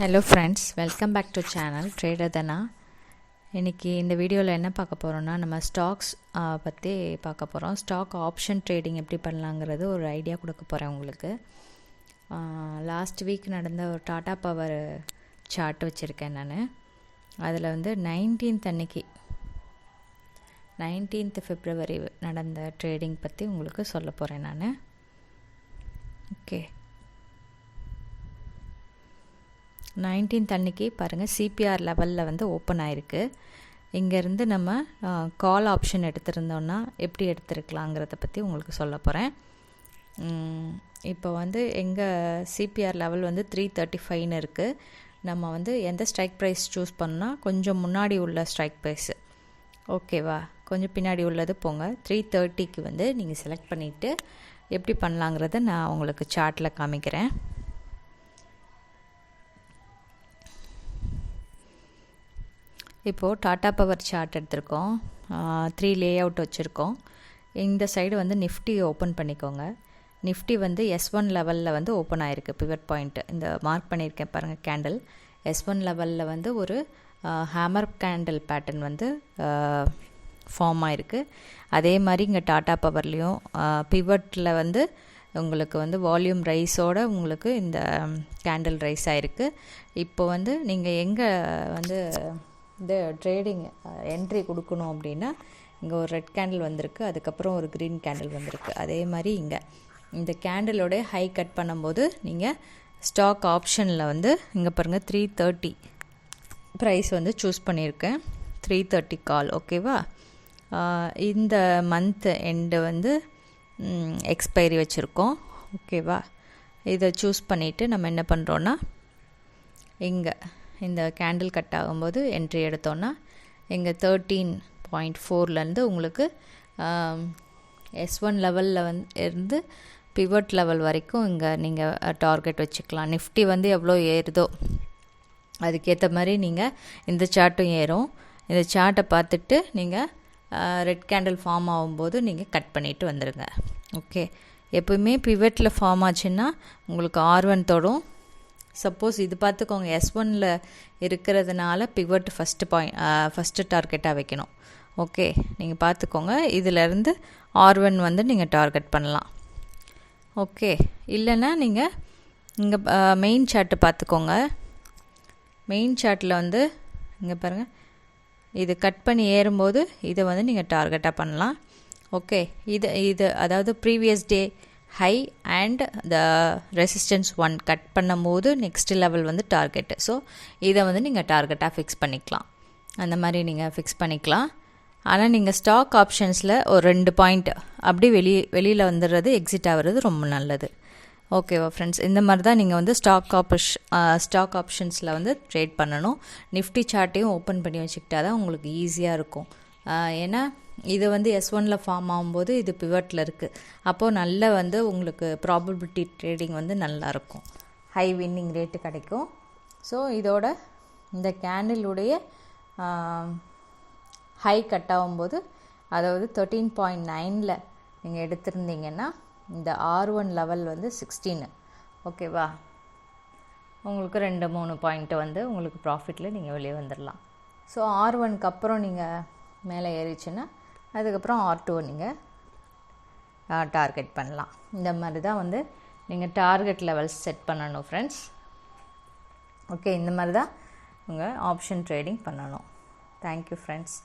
Hello friends, welcome back to channel trader Dhana. இன்றைக்கி இந்த வீடியோவில் என்ன பார்க்க போகிறோன்னா, நம்ம ஸ்டாக்ஸ் பற்றி பார்க்க போகிறோம். ஸ்டாக் ஆப்ஷன் ட்ரேடிங் எப்படி பண்ணலாங்கிறது ஒரு ஐடியா கொடுக்க போகிறேன் உங்களுக்கு. லாஸ்ட் வீக் நடந்த ஒரு டாடா பவர் சார்ட் வச்சுருக்கேன் நான். அதில் வந்து 19th February நடந்த ட்ரேடிங் பற்றி உங்களுக்கு சொல்ல போகிறேன் நான். ஓகே, 19th அன்னைக்கு பாருங்கள், சிபிஆர் லெவலில் வந்து ஓப்பன் ஆகிருக்கு. இங்கேருந்து நம்ம கால் ஆப்ஷன் எடுத்திருந்தோன்னா எப்படி எடுத்துருக்கலாங்கிறத பற்றி உங்களுக்கு சொல்ல போகிறேன். இப்போ வந்து எங்கள் சிபிஆர் லெவல் வந்து 335 இருக்குது. நம்ம வந்து எந்த ஸ்ட்ரைக் ப்ரைஸ் சூஸ் பண்ணால் கொஞ்சம் முன்னாடி உள்ள ஸ்ட்ரைக் ப்ரைஸு, ஓகேவா, கொஞ்சம் பின்னாடி உள்ளது போங்க. 330க்கு வந்து நீங்கள் செலக்ட் பண்ணிவிட்டு எப்படி பண்ணலாங்கிறத நான் உங்களுக்கு சார்ட்டில் காமிக்கிறேன். இப்போது டாடா பவர் சார்ட் எடுத்திருக்கோம். 3 லே அவுட் வச்சுருக்கோம். இந்த சைடு வந்து நிஃப்டி ஓப்பன் பண்ணிக்கோங்க. நிஃப்டி வந்து S1 லெவலில் வந்து ஓப்பன் ஆகிருக்கு. பிவட் பாயிண்ட்டு இந்த மார்க் பண்ணியிருக்கேன் பாருங்கள், கேண்டில் S1 லெவலில் வந்து ஒரு ஹேமர் கேண்டில் பேட்டர்ன் வந்து ஃபார்ம் ஆகிருக்கு. அதே மாதிரி இங்கே டாடா பவர்லேயும் பிவட்டில் வந்து உங்களுக்கு வந்து வால்யூம் ரைஸோடு உங்களுக்கு இந்த கேண்டில் ரைஸ் ஆகிருக்கு. இப்போ வந்து நீங்கள் எங்கே வந்து இந்த ட்ரேடிங் என்ட்ரி கொடுக்கணும் அப்படின்னா, இங்கே ஒரு ரெட் கேண்டில் வந்திருக்கு, அதுக்கப்புறம் ஒரு க்ரீன் கேண்டில் வந்திருக்கு. அதே மாதிரி இங்கே இந்த கேண்டிலோடைய ஹை கட் பண்ணும்போது நீங்கள் ஸ்டாக் ஆப்ஷனில் வந்து இங்கே பாருங்கள் 330 ப்ரைஸ் வந்து சூஸ் பண்ணியிருக்கேன். 330 கால், ஓகேவா. இந்த மந்த் எண்டு வந்து எக்ஸ்பைரி வச்சுருக்கோம், ஓகேவா. இதை சூஸ் பண்ணிவிட்டு நம்ம என்ன பண்ணுறோன்னா, இங்கே இந்த கேண்டில் கட் ஆகும்போது என்ட்ரி எடுத்தோன்னா இங்கே 13.4லேருந்து உங்களுக்கு S1 லெவலில் இருந்து பிவட் லெவல் வரைக்கும் இங்கே நீங்கள் டார்கெட் வச்சுக்கலாம். நிஃப்டி வந்து எவ்வளோ ஏறுதோ அதுக்கேற்ற மாதிரி நீங்கள் இந்த சார்ட்டும் ஏறும். இந்த சார்ட்டை பார்த்துட்டு நீங்கள் ரெட் கேண்டில் ஃபார்ம் ஆகும்போது நீங்கள் கட் பண்ணிவிட்டு வந்துடுங்க. ஓகே, எப்போவுமே பிவட்டில் ஃபார்ம் ஆச்சுன்னா உங்களுக்கு R1 தொடும். சப்போஸ் இது பார்த்துக்கோங்க, S1ல் இருக்கிறதுனால பிவட் ஃபஸ்ட்டு டார்கெட்டாக வைக்கணும். ஓகே, நீங்கள் பார்த்துக்கோங்க. இதிலேருந்து R1 வந்து நீங்கள் டார்கெட் பண்ணலாம். ஓகே, இல்லைன்னா நீங்கள் இங்கே மெயின் சார்ட்டு பார்த்துக்கோங்க. மெயின் சார்ட்டில் வந்து இங்கே பாருங்கள், இது கட் பண்ணி ஏறும்போது இதை வந்து நீங்கள் டார்கெட்டாக பண்ணலாம். ஓகே, இது அதாவது previous day high and the resistance 1 cut பண்ணும்போது நெக்ஸ்ட் லெவல் வந்து டார்கெட்டு. ஸோ இதை வந்து நீங்கள் டார்கெட்டாக ஃபிக்ஸ் பண்ணிக்கலாம். அந்த மாதிரி நீங்கள் ஃபிக்ஸ் பண்ணிக்கலாம். ஆனால் நீங்கள் ஸ்டாக் ஆப்ஷன்ஸில் ஒரு 2 பாயிண்ட் அப்படி வெளியில் வந்துடுறது, எக்ஸிட் ஆகிறது ரொம்ப நல்லது. ஓகேவா ஃப்ரெண்ட்ஸ், இந்த மாதிரி தான் நீங்கள் வந்து ஸ்டாக் ஆப்ஷன்ஸில் வந்து ட்ரேட் பண்ணணும். நிஃப்டி சார்ட்டையும் ஓப்பன் பண்ணி வச்சுக்கிட்டா தான் உங்களுக்கு ஈஸியாக இருக்கும். ஏன்னா இது வந்து S1ல் ஃபார்ம் ஆகும்போது இது பிவட்டில் இருக்குது. அப்போது நல்ல வந்து உங்களுக்கு ப்ராபபிலிட்டி ட்ரேடிங் வந்து நல்லாயிருக்கும், ஹை வின்னிங் ரேட்டு கிடைக்கும். ஸோ இதோட இந்த கேண்டிலுடைய ஹை கட் ஆகும்போது, அதாவது 13.9ல் நீங்கள் எடுத்திருந்தீங்கன்னா இந்த R1 லெவல் வந்து 16, ஓகேவா. உங்களுக்கு 2-3 பாயிண்ட்டு வந்து உங்களுக்கு ப்ராஃபிட்டில் நீங்கள் வெளியே வந்துடலாம். ஸோ R1க்கு அப்புறம் நீங்கள் மேலே ஏறிச்சுன்னா அதுக்கப்புறம் R2 நீங்கள் டார்கெட் பண்ணலாம். இந்த மாதிரி தான் வந்து நீங்கள் டார்கெட் லெவல்ஸ் செட் பண்ணணும் ஃப்ரெண்ட்ஸ். ஓகே, இந்த மாதிரி தான் உங்கள் ஆப்ஷன் ட்ரேடிங் பண்ணணும். Thank you friends.